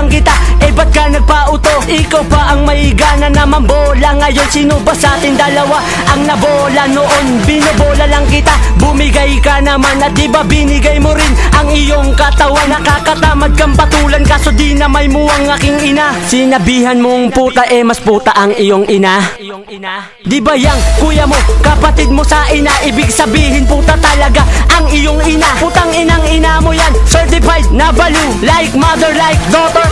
lang kita, eh ba't ka nagpauto? Ikaw pa ang may gana naman bola ngayon. Sino ba sa ating dalawa ang nabola noon? Binobola lang kita, bumigay ka naman. At di ba binigay mo rin ang iyong katawan? Nakakatamad kang patulan, kaso di na may mo ang aking ina. Sinabihan mong puta, eh mas puta ang iyong ina. Di ba yang kuya mo, kapatid mo sa ina? Ibig sabihin puta talaga ang iyong ina. Putang inang ina mo yan, certified na baliw. Like mother, like daughter.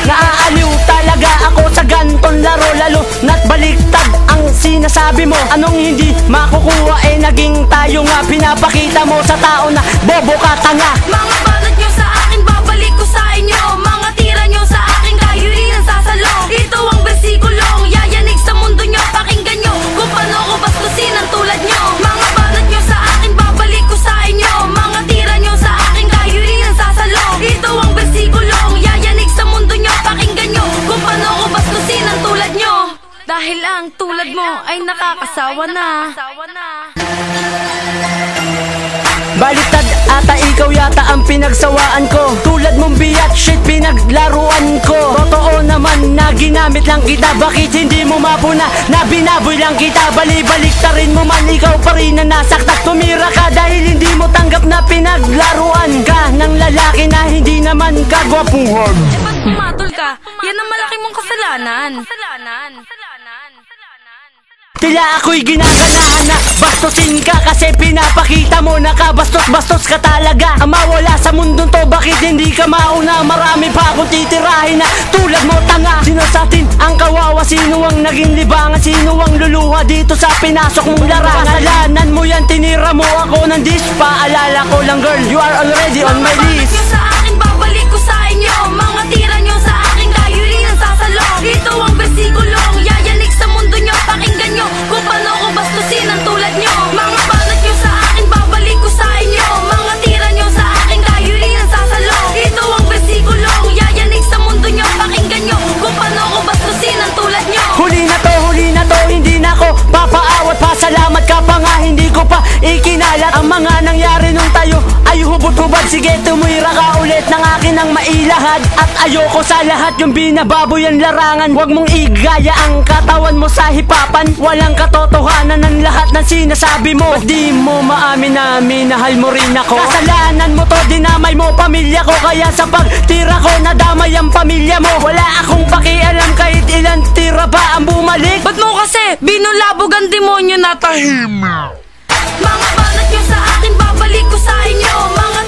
Naaaliw talaga ako sa ganton laro, lalo na't baliktad ang sinasabi mo. Anong hindi makukuha, eh naging tayo nga. Pinapakita mo sa tao na bobo ka, tanga. Mga banat nyo sa akin, babalik ko sa inyo. Mga tira nyo sa akin, kayo rin ang sasalo. Ito ang bersikulong yayanig sa mundo nyo. Pakinggan nyo kung paano ko bastusin ang tulad nyo. Mga banat nyo sa akin, babalik ko sa inyo. Mga tira nyo sa akin, kayo rin ang sasalo. Ito ang bersikulong yayanig sa mundo nyo. Pakinggan nyo kung paano ko bastusin ang tulad nyo. Dahil ang tulad mo ay nakakasawa na. Baliktad ata, ikaw yata ang pinagsawaan ko. Tulad mong biyat shit pinaglaruan ko. Totoo naman na ginamit lang kita, bakit hindi mo mapuna na binaboy lang kita? Bali-baliktarin mo man, ikaw pa rin na nasaktak. Tumira ka dahil hindi mo tanggap na pinaglaruan ka ng lalaki na hindi naman kagwapuhan. Eh ba't pumatol ka? Yan ang malaki mong kasalanan. Tila ako'y ginaganahan na bastusin ka, kasi pinapakita mo na kabastos-bastos ka talaga. Ang mawala sa mundong to, bakit hindi ka mauna? Marami pa akong titirahin na tulad mo, tanga. Sino sa atin ang kawawa? Sino ang naging libangan? Sino ang luluha dito sa pinasok mong larangan? Kasalanan mo yan, tinira mo ako ng dis. Paalala ko lang girl, you are already on my list. Mga banat nyo sa akin, babalik ko sa inyo. Mga tira nyo sa akin, kayo rin ang sasalo. Ito ang bersikulong yayanig sa mundo nyo. Pakinggan nyo kung paano ko bastusin ang tulad nyo. Mga banat nyo sa akin, babalik ko sa inyo. Mga tira nyo sa akin, kayo rin ang sasalo. Ito ang bersikulong yayanig sa mundo nyo. Pakinggan nyo kung paano ko bastusin ang tulad nyo. Huli na to, hindi na ko papaawat. Pasalamat ka pa nga, hindi ko pa ikinalat ang mga nangyari nung tayo ay hubot-hubad. Sige, tumira ka ulit ng akin ang mailahad. At ayoko sa lahat yung binababoy ang larangan. Huwag mong igaya ang katawan mo sa hipapan. Walang katotohanan ng lahat ng sinasabi mo. Ba't di mo maamin na minahal mo rin ako? Kasalanan mo to, dinamay mo pamilya ko. Kaya sa pagtira ko, nadamay ang pamilya mo. Wala akong pakialam kahit ilan tira pa ang bumalik. Ba't mo kasi binulabog ang demonyo na tahimik? Mga banat nyo sa akin, babalik ko sa inyo. Mga